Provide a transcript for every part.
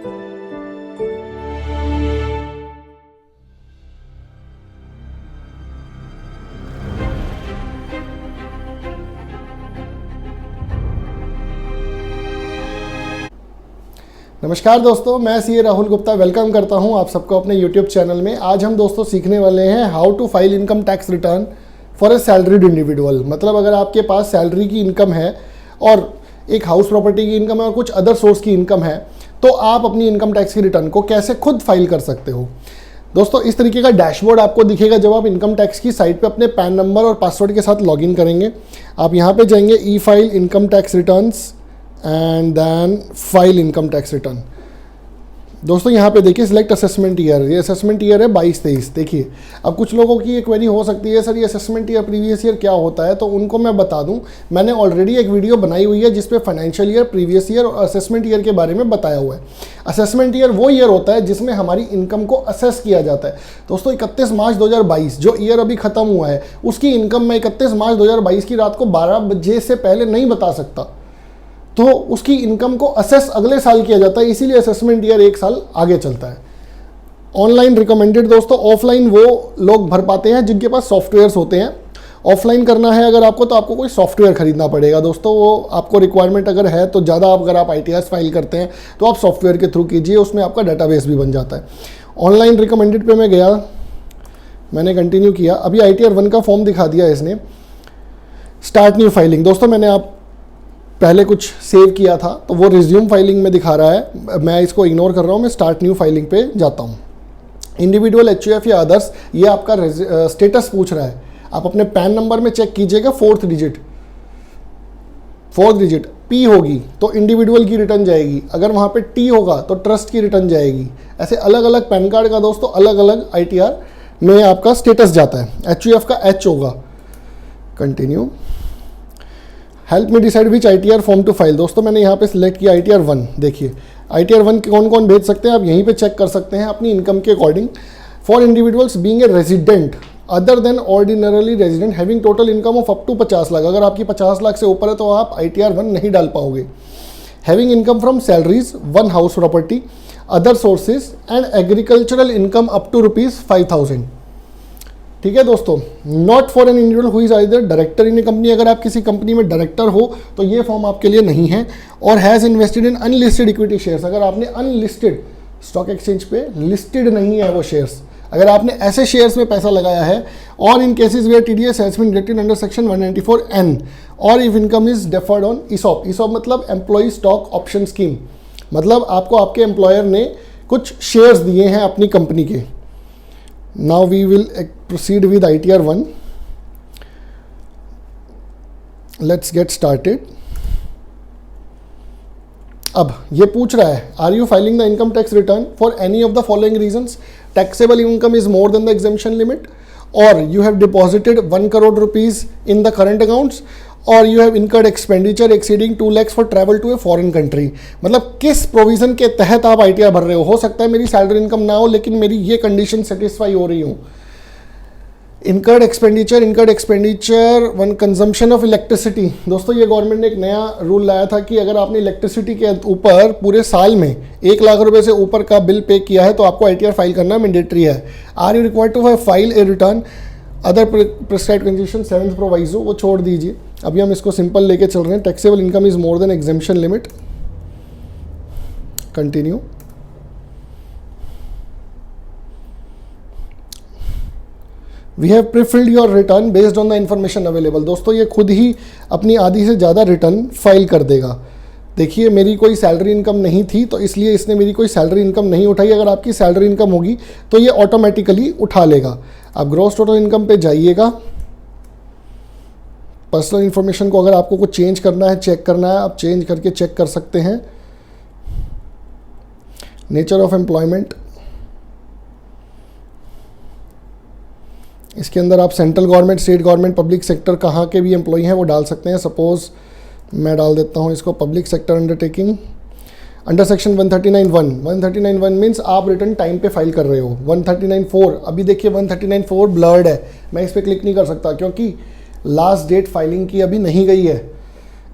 नमस्कार दोस्तों, मैं सीए राहुल गुप्ता वेलकम करता हूं आप सबको अपने यूट्यूब चैनल में। आज हम दोस्तों सीखने वाले हैं how to file income tax return for a salaried individual. मतलब अगर आपके पास सैलरी की इनकम है और एक हाउस प्रॉपर्टी की इनकम है और कुछ अदर सोर्स की इनकम है, तो आप अपनी इनकम टैक्स की रिटर्न को कैसे खुद फाइल कर सकते हो। दोस्तों, इस तरीके का डैशबोर्ड आपको दिखेगा जब आप इनकम टैक्स की साइट पे अपने पैन नंबर और पासवर्ड के साथ लॉगिन करेंगे। आप यहाँ पे जाएंगे e file income tax returns and then file income tax return. दोस्तों यहाँ पे देखिए सिलेक्ट असेसमेंट ईयर, ये असेसमेंट ईयर है 22-23। देखिए अब कुछ लोगों की ये क्वेरी हो सकती है, सर ये असेसमेंट ईयर प्रीवियस ईयर क्या होता है। तो उनको मैं बता दूं, मैंने ऑलरेडी एक वीडियो बनाई हुई है जिसपे फाइनेंशियल ईयर, प्रीवियस ईयर और असेसमेंट ईयर के बारे में बताया हुआ है। असेसमेंट ईयर वो ईयर होता है जिसमें हमारी इनकम को असेस किया जाता है। दोस्तों 31 मार्च 2022 जो ईयर अभी खत्म हुआ है, उसकी इनकम मैं 31 मार्च 2022 की रात को 12 बजे से पहले नहीं बता सकता, तो उसकी इनकम को असेस अगले साल किया जाता है, इसीलिए असेसमेंट ईयर एक साल आगे चलता है। ऑनलाइन रिकमेंडेड दोस्तों, ऑफलाइन वो लोग भर पाते हैं जिनके पास सॉफ्टवेयर्स होते हैं। ऑफलाइन करना है अगर आपको, तो आपको कोई सॉफ्टवेयर खरीदना पड़ेगा दोस्तों। वो आपको रिक्वायरमेंट अगर है तो ज़्यादा, अगर आप ITRs फाइल करते हैं तो आप सॉफ्टवेयर के थ्रू कीजिए, उसमें आपका डाटाबेस भी बन जाता है। ऑनलाइन रिकमेंडेड पे मैं गया, मैंने कंटिन्यू किया। अभी ITR 1 का फॉर्म दिखा दिया इसने। स्टार्ट न्यू फाइलिंग, दोस्तों मैंने आप पहले कुछ सेव किया था तो वो रिज्यूम फाइलिंग में दिखा रहा है, मैं इसको इग्नोर कर रहा हूँ। मैं स्टार्ट न्यू फाइलिंग पे जाता हूँ। इंडिविजुअल, HUF या अदर्स, ये आपका स्टेटस पूछ रहा है। आप अपने पैन नंबर में चेक कीजिएगा, फोर्थ डिजिट P होगी तो इंडिविजुअल की रिटर्न जाएगी, अगर वहाँ पे T होगा तो ट्रस्ट की रिटर्न जाएगी। ऐसे अलग अलग पैन कार्ड का दोस्तों अलग अलग ITR में आपका स्टेटस जाता है। HUF का H होगा। Continue. Help me decide which ITR form to file. दोस्तों मैंने यहाँ पे सिलेक्ट किया ITR 1। देखिए ITR 1 कौन कौन भेज सकते हैं आप यहीं पे चेक कर सकते हैं अपनी इनकम के according. For individuals being a resident other than ordinarily resident having total income of up to 50 lakh. अगर आपकी 50 लाख से ऊपर है तो आप ITR 1 नहीं डाल पाओगे। Having income from salaries, 1 house property, other sources and agricultural income up to ₹5,000। ठीक है दोस्तों। Not for an individual who is either director in a company, अगर आप किसी कंपनी में डायरेक्टर हो तो ये फॉर्म आपके लिए नहीं है। और has invested in unlisted equity shares, अगर आपने अनलिस्टेड स्टॉक एक्सचेंज पे लिस्टेड नहीं है वो शेयर्स, अगर आपने ऐसे शेयर्स में पैसा लगाया है। और in cases where TDS has been deducted under section 194N और if income is deferred on ESOP। ESOP मतलब एम्प्लॉय स्टॉक ऑप्शन स्कीम, मतलब आपको आपके एम्प्लॉयर ने कुछ शेयर्स दिए हैं अपनी कंपनी के। Now we will proceed with ITR 1. Let's get started. अब ये पूछ रहा है, are you filing the income tax return for any of the following reasons. Taxable income is more than the exemption limit, और you have deposited 1 crore rupees in the current accounts, और you have incurred expenditure exceeding 2 lakhs for travel to a foreign country. मतलब किस provision के तहत आप ITR भर रहे हो सकता है मेरी सैलरी इनकम ना हो लेकिन मेरी ये कंडीशन सेटिस्फाई हो रही हूँ। Incurred expenditure one consumption of electricity. दोस्तों ये गवर्नमेंट ने एक नया रूल लाया था कि अगर आपने इलेक्ट्रिसिटी के ऊपर पूरे साल में 1 लाख रुपए से ऊपर का बिल पे किया है तो आपको ITR फाइल करना मैंडेटरी है। Are you required to file a return other prescribed condition 7th proviso, वो छोड़ दीजिए, अभी हम इसको सिंपल लेके चल रहे हैं। Taxable income is more than exemption limit. Continue. We have prefilled your return based on the information available. दोस्तों ये खुद ही अपनी आधी से ज़्यादा रिटर्न फाइल कर देगा। देखिए मेरी कोई सैलरी इनकम नहीं थी तो इसलिए इसने मेरी कोई सैलरी इनकम नहीं उठाई। अगर आपकी सैलरी इनकम होगी तो ये ऑटोमेटिकली उठा लेगा। आप ग्रॉस टोटल इनकम पे जाइएगा। पर्सनल इन्फॉर्मेशन को अगर आपको कुछ चेंज करना है, चेक करना है, आप चेंज करके चेक कर सकते हैं। नेचर ऑफ एम्प्लॉयमेंट, इसके अंदर आप central government, state government, public sector कहाँ के भी एम्प्लॉई हैं वो डाल सकते हैं। सपोज मैं डाल देता हूँ इसको public sector undertaking under section 139(1). 139(1) means आप रिटर्न टाइम पे फाइल कर रहे हो। 139(4) अभी देखिए 139(4) ब्लर्ड है, मैं इस पर क्लिक नहीं कर सकता क्योंकि लास्ट डेट फाइलिंग की अभी नहीं गई है,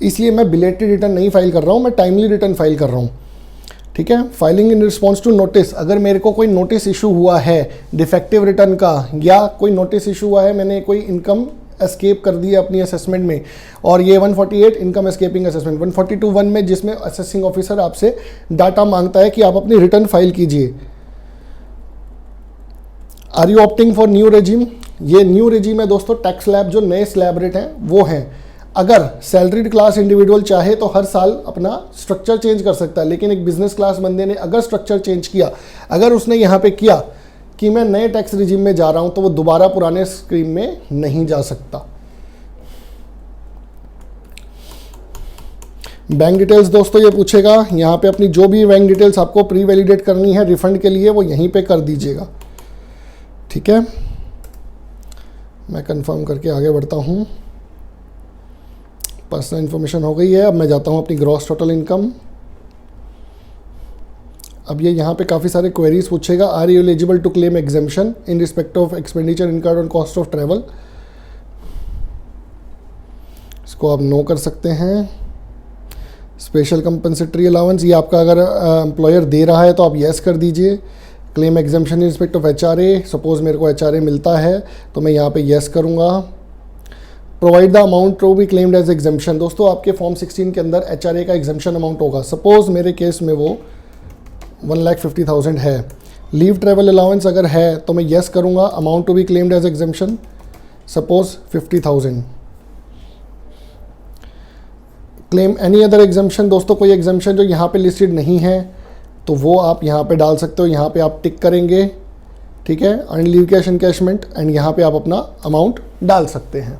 इसलिए मैं बिलेटेड रिटर्न नहीं फाइल कर रहा हूँ, मैं टाइमली रिटर्न फाइल कर रहा हूँ। ठीक है। Filing in response to notice, अगर मेरे को कोई नोटिस इशू हुआ है डिफेक्टिव रिटर्न का, या कोई नोटिस इशू हुआ है, मैंने कोई इनकम एस्केप कर दी है अपनी असेसमेंट में, और ये 148 इनकम एस्केपिंग असेसमेंट, 142(1) में जिसमें असेसिंग ऑफिसर आपसे डाटा मांगता है कि आप अपनी रिटर्न फाइल कीजिए। Are you opting for new regime, ये न्यू रेजिम है दोस्तों, टैक्स स्लैब जो नए स्लैब रेट हैं वो हैं। अगर सैलरीड क्लास इंडिविजुअल चाहे तो हर साल अपना स्ट्रक्चर चेंज कर सकता है, लेकिन एक बिजनेस क्लास बंदे ने अगर स्ट्रक्चर चेंज किया, अगर उसने यहाँ पे किया कि मैं नए टैक्स रिजीम में जा रहा हूं, तो वो दोबारा पुराने स्कीम में नहीं जा सकता। बैंक डिटेल्स दोस्तों ये पूछेगा, यहाँ पे अपनी जो भी बैंक डिटेल्स आपको प्री वैलिडेट करनी है रिफंड के लिए, वो यहीं पे कर दीजिएगा। ठीक है, मैं कंफर्म करके आगे बढ़ता हूँ। पर्सनल इन्फॉर्मेशन हो गई है। अब मैं जाता हूँ अपनी ग्रॉस टोटल इनकम। अब ये यहाँ पे काफ़ी सारे क्वेरीज पूछेगा। Are you eligible to claim exemption in respect of expenditure incurred on cost of travel, इसको आप नो कर सकते हैं। स्पेशल कंपनसेटरी अलाउंस, ये आपका अगर एम्प्लॉयर दे रहा है तो आप येस कर दीजिए। Claim exemption in respect of HRA, suppose मेरे को एचआरए मिलता है तो मैं यहाँ पे येस करूँगा। Provide the amount to be claimed as exemption, दोस्तों आपके फॉर्म 16 के अंदर एचआरए का एग्जेम्पशन अमाउंट होगा। सपोज मेरे केस में वो 1,50,000 है। लीव ट्रैवल अलाउंस अगर है तो मैं येस करूँगा। Amount to be claimed as exemption suppose 50,000। Claim any other exemption, दोस्तों कोई एग्जेम्पशन जो यहाँ पे लिस्टेड नहीं है तो वो आप यहाँ पे डाल सकते हो। यहाँ पे आप टिक करेंगे, ठीक है, earn leave cash encashment, and यहाँ पे आप अपना अमाउंट डाल सकते हैं।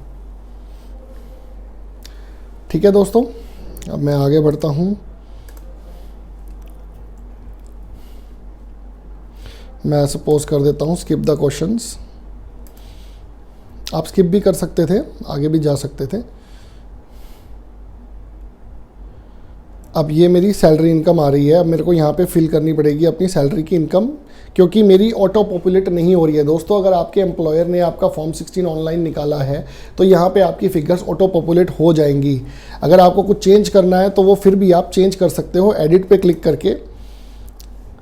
ठीक है दोस्तों, अब मैं आगे बढ़ता हूँ। मैं सपोज कर देता हूँ स्किप द क्वेश्चंस। आप स्किप भी कर सकते थे, आगे भी जा सकते थे। अब ये मेरी सैलरी इनकम आ रही है। अब मेरे को यहाँ पे फिल करनी पड़ेगी अपनी सैलरी की इनकम, क्योंकि मेरी ऑटो पॉपुलेट नहीं हो रही है। दोस्तों अगर आपके एम्प्लॉयर ने आपका फॉर्म 16 ऑनलाइन निकाला है तो यहाँ पे आपकी फिगर्स ऑटो पॉपुलेट हो जाएंगी। अगर आपको कुछ चेंज करना है तो वो फिर भी आप चेंज कर सकते हो एडिट पे क्लिक करके।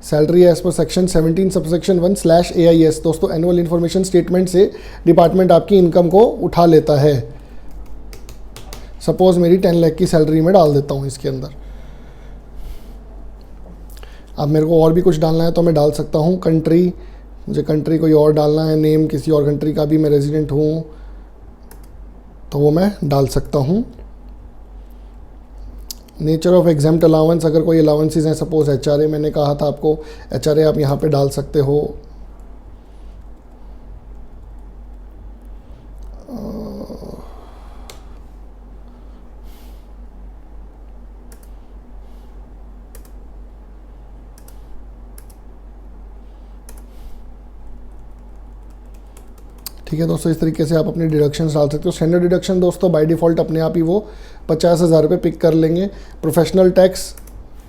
Salary as per section 17 subsection 1/AIS, दोस्तों एनुअल इन्फॉर्मेशन स्टेटमेंट से डिपार्टमेंट आपकी इनकम को उठा लेता है। सपोज मेरी 10 लाख की सैलरी में डाल देता हूँ इसके अंदर। अब मेरे को और भी कुछ डालना है तो मैं डाल सकता हूँ। कंट्री, मुझे कंट्री कोई और डालना है, नेम किसी और कंट्री का भी मैं रेजिडेंट हूँ तो वो मैं डाल सकता हूँ। नेचर ऑफ एग्जेम्प्ट अलाउंस, अगर कोई अलाउंसेस हैं, सपोज एचआरए, मैंने कहा था आपको एचआरए आप यहाँ पे डाल सकते हो। ठीक है दोस्तों, इस तरीके से आप अपनी डिडक्शंस डाल सकते हो। स्टैंडर्ड डिडक्शन दोस्तों बाय डिफ़ॉल्ट अपने आप ही वो 50,000 रुपये पिक कर लेंगे। प्रोफेशनल टैक्स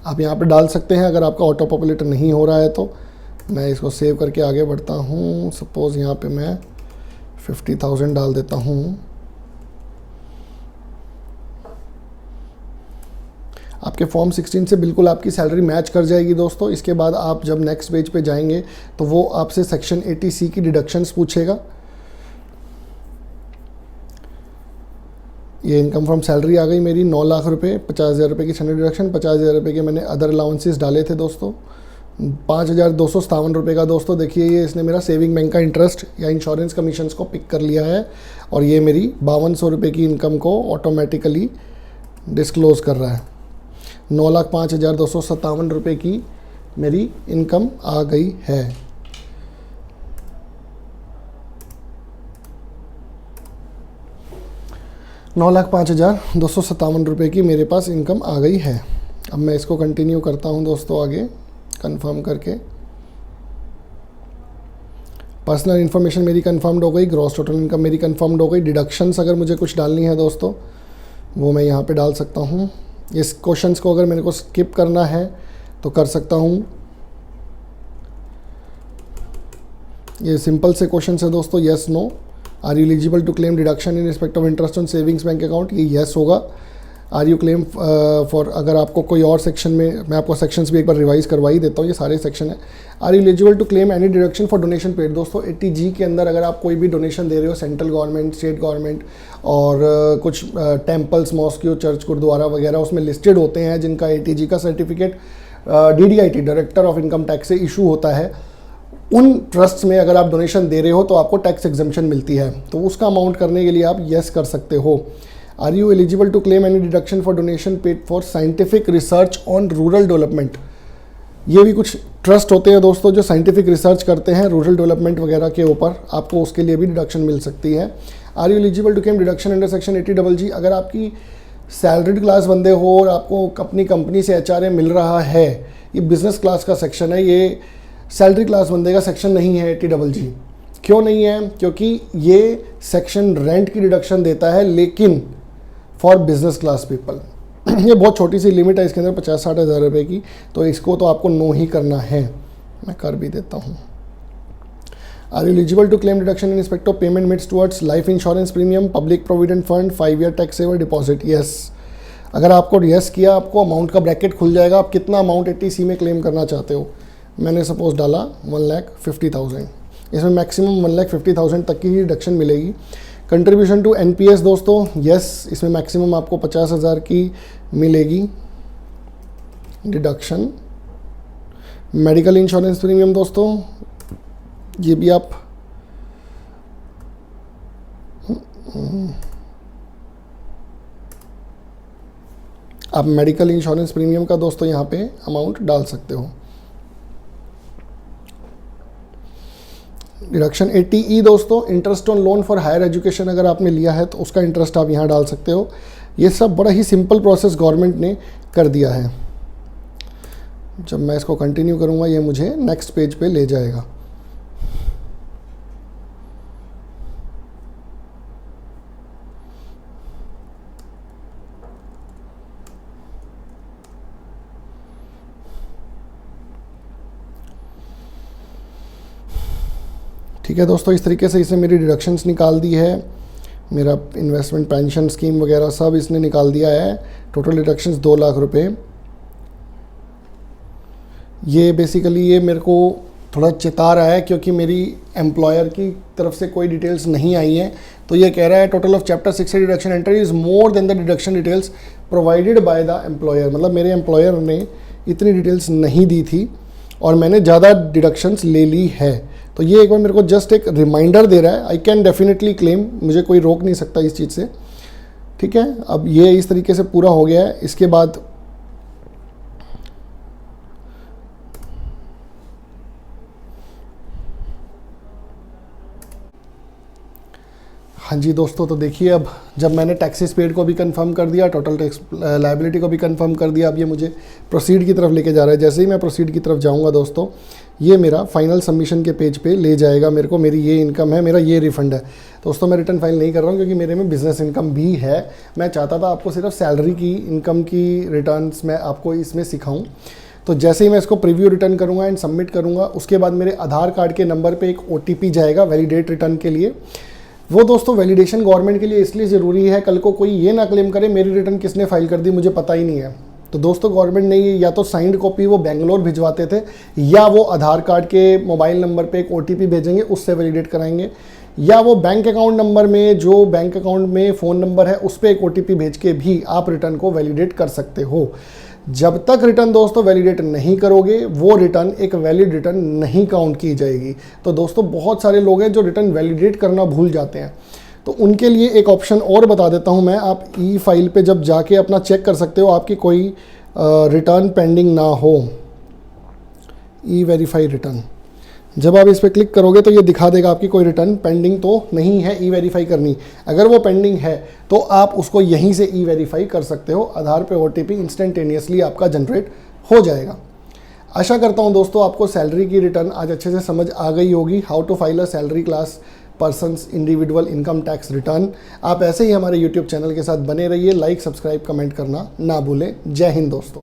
आप यहाँ पे डाल सकते हैं अगर आपका ऑटो पॉपुलेट नहीं हो रहा है तो। मैं इसको सेव करके आगे बढ़ता हूँ। सपोज़ यहाँ पे मैं 50,000 डाल देता हूँ। आपके फॉर्म 16 से बिल्कुल आपकी सैलरी मैच कर जाएगी दोस्तों। इसके बाद आप जब नेक्स्ट पेज पे जाएंगे तो वो आपसे सेक्शन 80C की डिडक्शंस पूछेगा। ये इनकम फ्रॉम सैलरी आ गई मेरी 9 लाख रुपए, 50,000 रुपये की स्टैंडर्ड डिडक्शन, 50,000 रुपये के मैंने अदर अलाउंसेस डाले थे दोस्तों। 5,257 रुपये का दोस्तों देखिए ये इसने मेरा सेविंग बैंक का इंटरेस्ट या इंश्योरेंस कमीशंस को पिक कर लिया है, और ये मेरी 5200 रुपये की इनकम को ऑटोमेटिकली डिस्क्लोज़ कर रहा है। 9,05,257 रुपये की मेरी इनकम आ गई है। ₹9,05,257 की मेरे पास इनकम आ गई है। अब मैं इसको कंटिन्यू करता हूं दोस्तों आगे कंफर्म करके। पर्सनल इन्फॉर्मेशन मेरी कंफर्म्ड हो गई, ग्रॉस टोटल इनकम मेरी कंफर्म्ड हो गई। डिडक्शंस अगर मुझे कुछ डालनी है दोस्तों वो मैं यहाँ पे डाल सकता हूँ। इस क्वेश्चंस को अगर मेरे को स्किप करना है तो कर सकता हूँ। ये सिंपल से क्वेश्चन है दोस्तों, yes no. Are you eligible to claim deduction in respect of interest on savings bank account, ये येस होगा। आर यू क्लेम फॉर, अगर आपको कोई और सेक्शन में, मैं आपको सेक्शंस भी एक बार रिवाइज करवा ही देता हूँ, ये सारे सेक्शन है। Are you eligible to claim any deduction for donation paid. दोस्तों 80G के अंदर अगर आप कोई भी डोनेशन दे रहे हो, सेंट्रल गवर्नमेंट, स्टेट गवर्नमेंट और कुछ टेम्पल्स, मॉस्क, चर्च, गुरुद्वारा वगैरह उसमें लिस्टेड होते हैं, जिनका 80G का certificate DDIT, director of income tax से इशू होता है, उन ट्रस्ट में अगर आप डोनेशन दे रहे हो तो आपको टैक्स एग्जम्पशन मिलती है, तो उसका अमाउंट करने के लिए आप येस कर सकते हो। Are you eligible to claim any deduction for donation paid for scientific research on rural development. ये भी कुछ ट्रस्ट होते हैं दोस्तों जो साइंटिफिक रिसर्च करते हैं रूरल डेवलपमेंट वगैरह के ऊपर, आपको उसके लिए भी डिडक्शन मिल सकती है। Are you eligible to claim deduction under section 80GG। अगर आपकी सैलरीड क्लास बंदे हो और आपको अपनी कंपनी से HRA मिल रहा है, ये बिजनेस क्लास का सेक्शन है, ये सैलरी क्लास बंदे का सेक्शन नहीं है 80GG। क्यों नहीं है? क्योंकि ये सेक्शन रेंट की डिडक्शन देता है, लेकिन फॉर बिजनेस क्लास पीपल। ये बहुत छोटी सी लिमिट है इसके अंदर, 50-60 हज़ार रुपये की, तो इसको तो आपको नो ही करना है। मैं कर भी देता हूँ। Are you eligible to claim deduction in respect of payment made towards life insurance premium, public provident fund, 5 year tax saver deposit. Yes, अगर आपको यस किया, आपको अमाउंट का ब्रैकेट खुल जाएगा, आप कितना अमाउंट 80C में क्लेम करना चाहते हो। मैंने सपोज डाला 1,50,000, इसमें मैक्सिमम 1,50,000 तक की ही डिडक्शन मिलेगी। कंट्रीब्यूशन टू NPS दोस्तों, यस, इसमें मैक्सिमम आपको 50,000 की मिलेगी डिडक्शन। मेडिकल इंश्योरेंस प्रीमियम दोस्तों, ये भी आप मेडिकल इंश्योरेंस प्रीमियम का दोस्तों यहाँ पे अमाउंट डाल सकते हो। डिडक्शन 80E दोस्तों, interest on loan for higher education, अगर आपने लिया है तो उसका इंटरेस्ट आप यहाँ डाल सकते हो। ये सब बड़ा ही सिंपल प्रोसेस गवर्नमेंट ने कर दिया है। जब मैं इसको कंटिन्यू करूँगा ये मुझे नेक्स्ट पेज पे ले जाएगा। ठीक है दोस्तों, इस तरीके से इसने मेरी डिडक्शंस निकाल दी है, मेरा इन्वेस्टमेंट पेंशन स्कीम वगैरह सब इसने निकाल दिया है। टोटल डिडक्शंस 2 लाख रुपए। ये बेसिकली ये मेरे को थोड़ा चिता रहा है क्योंकि मेरी एम्प्लॉयर की तरफ से कोई डिटेल्स नहीं आई हैं, तो ये कह रहा है टोटल ऑफ चैप्टर 6 से deduction entry is more than the deduction details provided by the employer. मतलब मेरे एम्प्लॉयर ने इतनी डिटेल्स नहीं दी थी और मैंने ज़्यादा डिडक्शंस ले ली है। तो ये एक बार मेरे को जस्ट एक रिमाइंडर दे रहा है। आई कैन डेफिनेटली क्लेम, मुझे कोई रोक नहीं सकता इस चीज़ से। ठीक है, अब ये इस तरीके से पूरा हो गया है। इसके बाद हाँ जी दोस्तों, तो देखिए अब जब मैंने टैक्सेस पेड को भी कंफर्म कर दिया, टोटल टैक्स लायबिलिटी को भी कंफर्म कर दिया, अब ये मुझे प्रोसीड की तरफ लेके जा रहा है। जैसे ही मैं प्रोसीड की तरफ जाऊंगा दोस्तों, ये मेरा फाइनल सबमिशन के पेज पे ले जाएगा मेरे को। मेरी ये इनकम है, मेरा ये रिफंड है। दोस्तों मैं रिटर्न फाइल नहीं कर रहा हूँ क्योंकि मेरे में बिजनेस इनकम भी है। मैं चाहता था आपको सिर्फ सैलरी की इनकम की रिटर्न्स मैं आपको इसमें सिखाऊँ। तो जैसे ही मैं इसको प्रीव्यू रिटर्न करूँगा एंड सबमिट करूँगा, उसके बाद मेरे आधार कार्ड के नंबर पर एक OTP जाएगा वैलिडेट रिटर्न के लिए। वो दोस्तों वैलिडेशन गवर्नमेंट के लिए इसलिए ज़रूरी है, कल को कोई ये ना क्लेम करे मेरी रिटर्न किसने फाइल कर दी, मुझे पता ही नहीं है। तो दोस्तों गवर्नमेंट ने या तो साइंड कॉपी वो बेंगलोर भिजवाते थे, या वो आधार कार्ड के मोबाइल नंबर पे एक OTP भेजेंगे, उससे वैलिडेट कराएंगे, या वो बैंक अकाउंट नंबर में, जो बैंक अकाउंट में फ़ोन नंबर है उस पर एक OTP भेज के भी आप रिटर्न को वैलिडेट कर सकते हो। जब तक रिटर्न दोस्तों वैलिडेट नहीं करोगे, वो रिटर्न एक वैलिड रिटर्न नहीं काउंट की जाएगी। तो दोस्तों बहुत सारे लोग हैं जो रिटर्न वैलिडेट करना भूल जाते हैं, तो उनके लिए एक ऑप्शन और बता देता हूं मैं। आप ई फाइल पे जब जाके अपना चेक कर सकते हो आपकी कोई रिटर्न पेंडिंग ना हो। ई वेरीफाई रिटर्न, जब आप इस पर क्लिक करोगे तो ये दिखा देगा आपकी कोई रिटर्न पेंडिंग तो नहीं है ई वेरीफाई करनी। अगर वो पेंडिंग है तो आप उसको यहीं से ई वेरीफाई कर सकते हो। आधार पे OTP इंस्टेंटेनियसली आपका जनरेट हो जाएगा। आशा करता हूँ दोस्तों आपको सैलरी की रिटर्न आज अच्छे से समझ आ गई होगी। How to file a salary class persons individual income tax return. आप ऐसे ही हमारे YouTube चैनल के साथ बने रहिए। लाइक, सब्सक्राइब, कमेंट करना ना भूलें। जय हिंद दोस्तों।